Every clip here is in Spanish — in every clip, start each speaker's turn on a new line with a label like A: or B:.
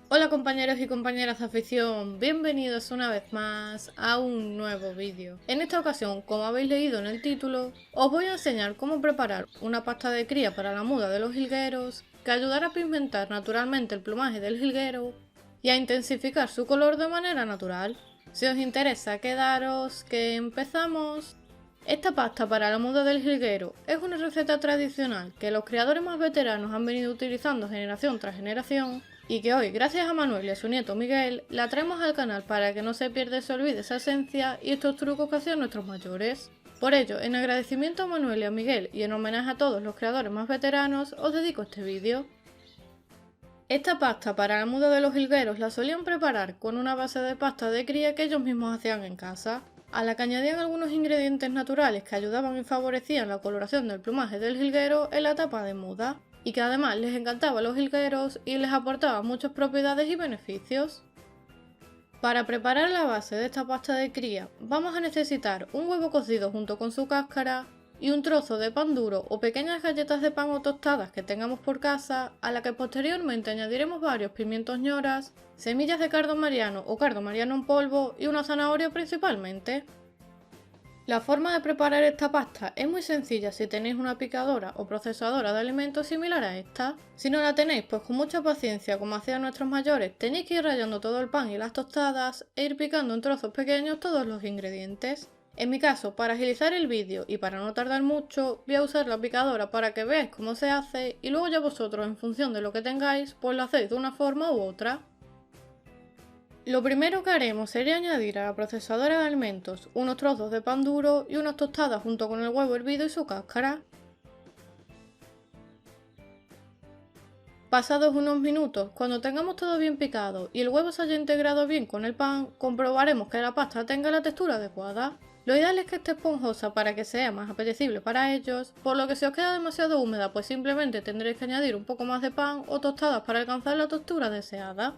A: Hola compañeros y compañeras de afición, bienvenidos una vez más a un nuevo vídeo. En esta ocasión, como habéis leído en el título, os voy a enseñar cómo preparar una pasta de cría para la muda de los jilgueros que ayudará a pigmentar naturalmente el plumaje del jilguero y a intensificar su color de manera natural. Si os interesa, quedaros que empezamos. Esta pasta para la muda del jilguero es una receta tradicional que los criadores más veteranos han venido utilizando generación tras generación y que hoy, gracias a Manuel y a su nieto Miguel, la traemos al canal para que no se pierda y se olvide esa esencia y estos trucos que hacían nuestros mayores. Por ello, en agradecimiento a Manuel y a Miguel y en homenaje a todos los creadores más veteranos, os dedico este vídeo. Esta pasta para la muda de los jilgueros la solían preparar con una base de pasta de cría que ellos mismos hacían en casa, a la que añadían algunos ingredientes naturales que ayudaban y favorecían la coloración del plumaje del jilguero en la etapa de muda, y que además les encantaba a los jilgueros y les aportaba muchas propiedades y beneficios. Para preparar la base de esta pasta de cría vamos a necesitar un huevo cocido junto con su cáscara y un trozo de pan duro o pequeñas galletas de pan o tostadas que tengamos por casa, a la que posteriormente añadiremos varios pimientos ñoras, semillas de cardo mariano o cardo mariano en polvo y una zanahoria principalmente. La forma de preparar esta pasta es muy sencilla si tenéis una picadora o procesadora de alimentos similar a esta. Si no la tenéis, pues con mucha paciencia, como hacían nuestros mayores, tenéis que ir rallando todo el pan y las tostadas e ir picando en trozos pequeños todos los ingredientes. En mi caso, para agilizar el vídeo y para no tardar mucho, voy a usar la picadora para que veáis cómo se hace y luego ya vosotros, en función de lo que tengáis, pues lo hacéis de una forma u otra. Lo primero que haremos sería añadir a la procesadora de alimentos unos trozos de pan duro y unas tostadas junto con el huevo hervido y su cáscara. Pasados unos minutos, cuando tengamos todo bien picado y el huevo se haya integrado bien con el pan, comprobaremos que la pasta tenga la textura adecuada. Lo ideal es que esté esponjosa para que sea más apetecible para ellos, por lo que si os queda demasiado húmeda, pues simplemente tendréis que añadir un poco más de pan o tostadas para alcanzar la textura deseada.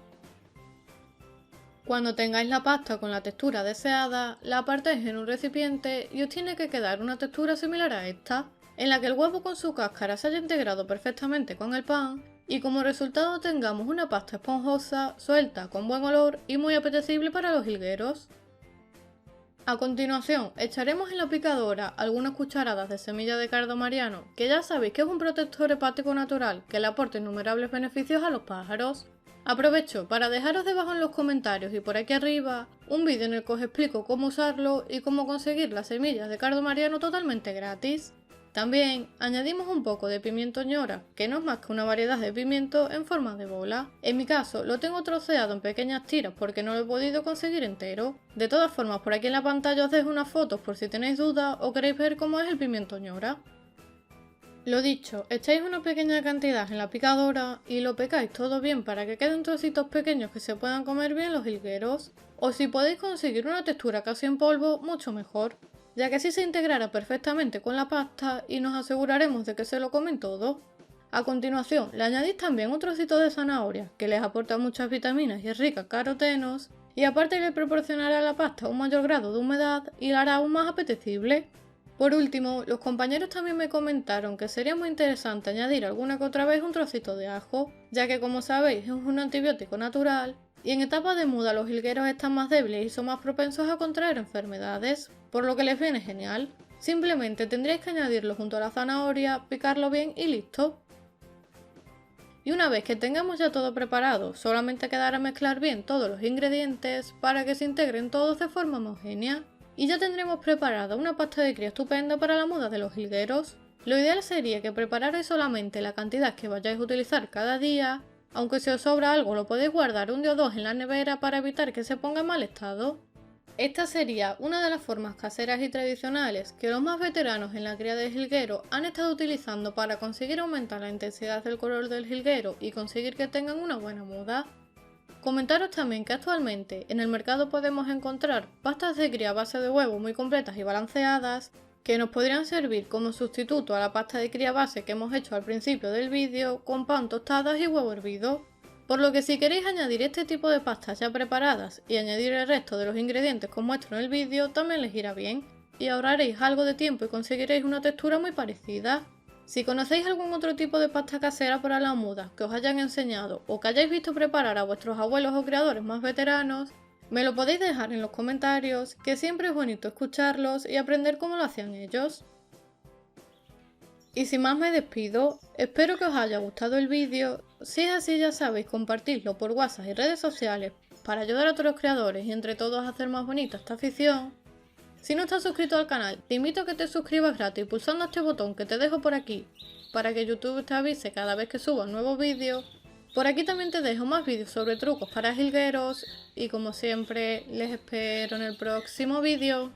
A: Cuando tengáis la pasta con la textura deseada, la apartéis en un recipiente y os tiene que quedar una textura similar a esta, en la que el huevo con su cáscara se haya integrado perfectamente con el pan y como resultado tengamos una pasta esponjosa, suelta, con buen olor y muy apetecible para los jilgueros. A continuación, echaremos en la picadora algunas cucharadas de semilla de cardo mariano, que ya sabéis que es un protector hepático natural que le aporta innumerables beneficios a los pájaros. Aprovecho para dejaros debajo en los comentarios y por aquí arriba un vídeo en el que os explico cómo usarlo y cómo conseguir las semillas de cardo mariano totalmente gratis. También añadimos un poco de pimiento ñora, que no es más que una variedad de pimiento en forma de bola. En mi caso lo tengo troceado en pequeñas tiras porque no lo he podido conseguir entero. De todas formas, por aquí en la pantalla os dejo unas fotos por si tenéis dudas o queréis ver cómo es el pimiento ñora. Lo dicho, echáis una pequeña cantidad en la picadora y lo picáis todo bien para que queden trocitos pequeños que se puedan comer bien los jilgueros. O si podéis conseguir una textura casi en polvo, mucho mejor, ya que así se integrará perfectamente con la pasta y nos aseguraremos de que se lo comen todo. A continuación, le añadís también un trocito de zanahoria, que les aporta muchas vitaminas y es rica en carotenos, y aparte le proporcionará a la pasta un mayor grado de humedad y la hará aún más apetecible. Por último, los compañeros también me comentaron que sería muy interesante añadir alguna que otra vez un trocito de ajo, ya que como sabéis es un antibiótico natural y en etapa de muda los jilgueros están más débiles y son más propensos a contraer enfermedades, por lo que les viene genial. Simplemente tendréis que añadirlo junto a la zanahoria, picarlo bien y listo. Y una vez que tengamos ya todo preparado, solamente quedará mezclar bien todos los ingredientes para que se integren todos de forma homogénea. Y ya tendremos preparada una pasta de cría estupenda para la muda de los jilgueros. Lo ideal sería que prepararais solamente la cantidad que vayáis a utilizar cada día, aunque si os sobra algo lo podéis guardar un día o dos en la nevera para evitar que se ponga en mal estado. Esta sería una de las formas caseras y tradicionales que los más veteranos en la cría de jilguero han estado utilizando para conseguir aumentar la intensidad del color del jilguero y conseguir que tengan una buena muda. Comentaros también que actualmente en el mercado podemos encontrar pastas de cría a base de huevo muy completas y balanceadas que nos podrían servir como sustituto a la pasta de cría base que hemos hecho al principio del vídeo con pan, tostadas y huevo hervido. Por lo que si queréis añadir este tipo de pastas ya preparadas y añadir el resto de los ingredientes que os muestro en el vídeo también les irá bien y ahorraréis algo de tiempo y conseguiréis una textura muy parecida. Si conocéis algún otro tipo de pasta casera para las mudas que os hayan enseñado o que hayáis visto preparar a vuestros abuelos o creadores más veteranos, me lo podéis dejar en los comentarios, que siempre es bonito escucharlos y aprender cómo lo hacían ellos. Y sin más me despido, espero que os haya gustado el vídeo. Si es así, ya sabéis, compartirlo por WhatsApp y redes sociales para ayudar a otros creadores y entre todos a hacer más bonita esta afición. Si no estás suscrito al canal, te invito a que te suscribas gratis pulsando este botón que te dejo por aquí, para que YouTube te avise cada vez que suba un nuevo vídeo. Por aquí también te dejo más vídeos sobre trucos para jilgueros y como siempre les espero en el próximo vídeo.